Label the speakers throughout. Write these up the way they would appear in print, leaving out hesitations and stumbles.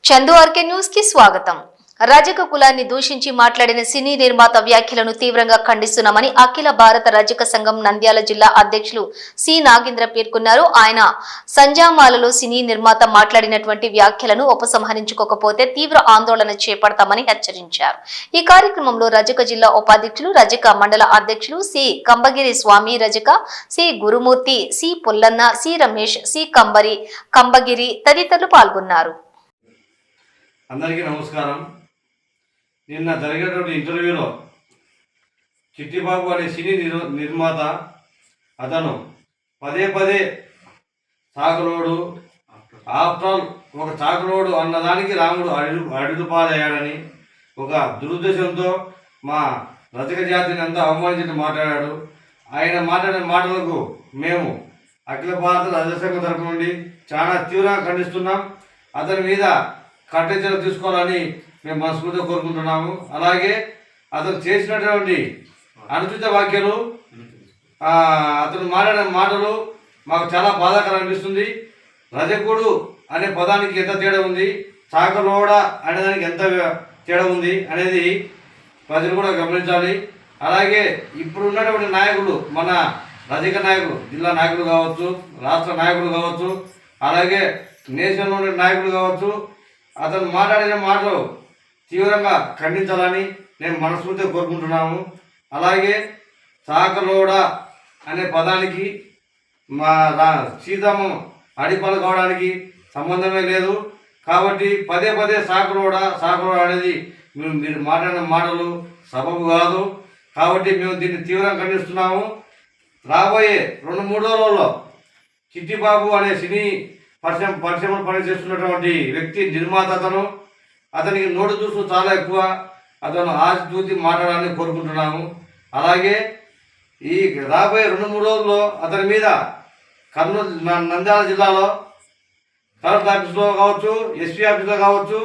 Speaker 1: Chandu RK news కి స్వాగతం. రజక కులాన్ని దూషించి మాట్లాడిన సినీ నిర్మాత వ్యాఖ్యలను తీవ్రంగా ఖండిస్తున్నామని అఖిల భారత రజక సంఘం నంద్యాల జిల్లా అధ్యక్షులు సి నాగేంద్ర పేర్కొన్నారు. ఆయన సంజామాలలో సినీ నిర్మాత మాట్లాడినటువంటి వ్యాఖ్యలను ఉపసంహరించుకోకపోతే తీవ్ర ఆందోళన చేపడతామని హెచ్చరించారు. ఈ కార్యక్రమంలో రజక జిల్లా ఉపాధ్యక్షులు, రజక మండల అధ్యక్షులు సి కంబగిరి స్వామి, రజక C Gurumurthy, C Pullanna, C Ramesh, C Kambagiri తదితరులు పాల్గొన్నారు.
Speaker 2: అందరికీ నమస్కారం. నిన్న జరిగేటువంటి ఇంటర్వ్యూలో చిట్టిబాబు అనే సినీ నిర్మాత అతను పదే చాకలోడు, ఆఫ్టర్ ఒక చాకలోడు అన్నదానికి రాముడు అడుగుపాలయ్యాడని ఒక దురుద్దేశంతో మా రజక జాతిని అంతా అవమానించి మాట్లాడాడు. ఆయన మాట్లాడిన మాటలకు మేము అఖిల భారత రజక సంఘం తరపు నుండి చాలా తీవ్రంగా ఖండిస్తున్నాం. అతని మీద కఠిన చర్యలు తీసుకోవాలని మేము మనస్ఫూర్తిగా కోరుకుంటున్నాము. అలాగే అతను చేసినటువంటి అనుచిత వ్యాఖ్యలు, అతను మాట్లాడిన మాటలు మాకు చాలా బాధాకరం అనిపిస్తుంది. రజకుడు అనే పదానికి ఎంత తేడా ఉంది, చాకలోడ అనేదానికి ఎంత తేడా ఉంది అనేది ప్రజలు కూడా గమనించాలి. అలాగే ఇప్పుడు ఉన్నటువంటి నాయకులు, మన రజక నాయకులు, జిల్లా నాయకులు కావచ్చు, రాష్ట్ర నాయకులు కావచ్చు, అలాగే నేషనల్ ఉన్న నాయకులు కావచ్చు, అతను మాట్లాడిన మాటలు తీవ్రంగా ఖండించాలని నేను మనస్ఫూర్తిగా కోరుకుంటున్నాము. అలాగే చాకలోడ అనే పదానికి మా సీతమ్మ అడిపాలు కావడానికి సంబంధమే లేదు. కాబట్టి పదే చాకలోడ అనేది మీరు మాట్లాడిన మాటలు సబబు కాదు. కాబట్టి మేము దీన్ని తీవ్రంగా ఖండిస్తున్నాము. రాబోయే 2-3 రోజుల్లో చిట్టిబాబు అనే సినీ పరిశ్రమలు పనిచేస్తున్నటువంటి వ్యక్తి, నిర్మాత అతనికి నోటు చూసు చాలా ఎక్కువ. అతను ఆశతూతి మాట్లాడాలని కోరుకుంటున్నాము. అలాగే ఈ రాబోయే 2-3 రోజుల్లో అతని మీద కర్నూలు, నంద్యాల జిల్లాలో కలెక్టర్ ఆఫీస్లో కావచ్చు, ఎస్పీ ఆఫీస్లో కావచ్చు,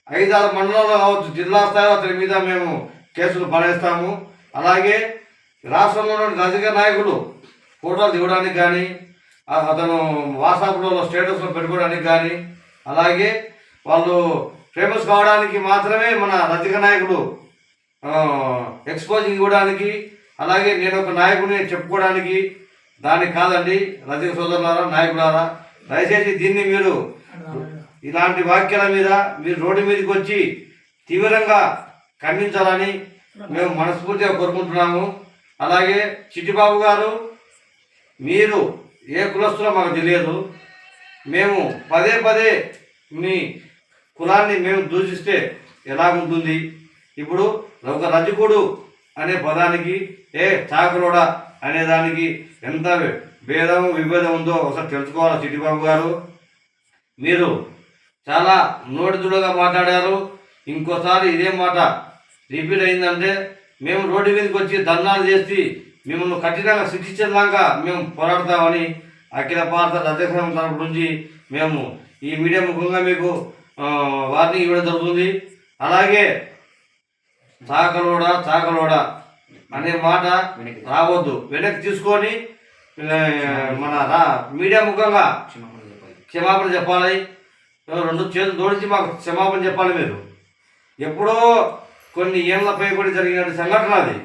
Speaker 2: 5-6 మండలాల్లో కావచ్చు, జిల్లా స్థాయిలో అతని మీద మేము కేసులు పడేస్తాము. అలాగే రాష్ట్రంలో రజక నాయకులు ఫోటోలు దిగడానికి కానీ, అతను వాట్సాప్లో స్టేటస్లో పెట్టుకోవడానికి కానీ, అలాగే వాళ్ళు ఫేమస్ కావడానికి మాత్రమే మన రజక నాయకులు ఎక్స్పోజింగ్ ఇవ్వడానికి, అలాగే నేను ఒక నాయకుడిని చెప్పుకోవడానికి, దానికి కాదండి. రజక సోదరులారా, నాయకులారా, దయచేసి దీన్ని మీరు ఇలాంటి వాక్యాల మీద మీరు రోడ్డు మీదకి వచ్చి తీవ్రంగా ఖండించాలని మేము మనస్ఫూర్తిగా కోరుకుంటున్నాము. అలాగే చిట్టిబాబు గారు, మీరు ఏ కులస్తులో మాకు తెలియదు. మేము పదే మీ కులాన్ని మేము దూషిస్తే ఎలాగుంటుంది? ఇప్పుడు ఒక రజకుడు అనే పదానికి చాకలోడ అనేదానికి ఎంత విభేదం ఉందో ఒకసారి తెలుసుకోవాలి. చిట్టిబాబు గారు, మీరు చాలా నోటిదుడుగా మాట్లాడారు. ఇంకోసారి ఇదే మాట రిపీట్ అయిందంటే మేము రోడ్డు మీదకి వచ్చి ధర్నాలు చేసి మిమ్మల్ని కఠినంగా శిక్షించేదాకా మేము పోరాడతామని అఖిల భారత రజక సంఘం తరపు నుంచి మేము ఈ మీడియా ముఖంగా మీకు వార్నింగ్ ఇవ్వడం జరుగుతుంది. అలాగే చాకలోడ అనే మాట రావద్దు, వెనక్కి తీసుకొని మన మీడియా ముఖంగా క్షమాపణ చెప్పాలి. 2 చేతులు జోడించి మాకు క్షమాపణ చెప్పాలి. మీరు ఎప్పుడో కొన్ని ఏళ్ళ పైబడి జరిగిన సంఘటన అది.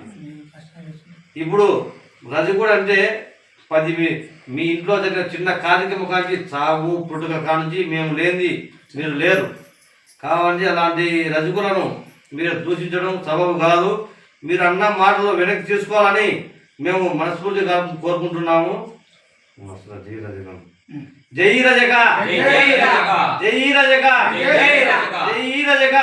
Speaker 2: ఇప్పుడు రజకుడు అంటే మీ ఇంట్లో జరిగిన చిన్న కార్యక్రమానికి చావు పుట్టుక కానుంచి మేము లేనిది మీరు లేరు. కాబట్టి అలాంటి రజకులను మీరు దూషించడం సబబు కాదు. మీరు అన్న మాటలు వెనక్కి తీసుకోవాలని మేము మనస్ఫూర్తిగా కోరుకుంటున్నాము. జై రజక, జై రజక, జై రజక.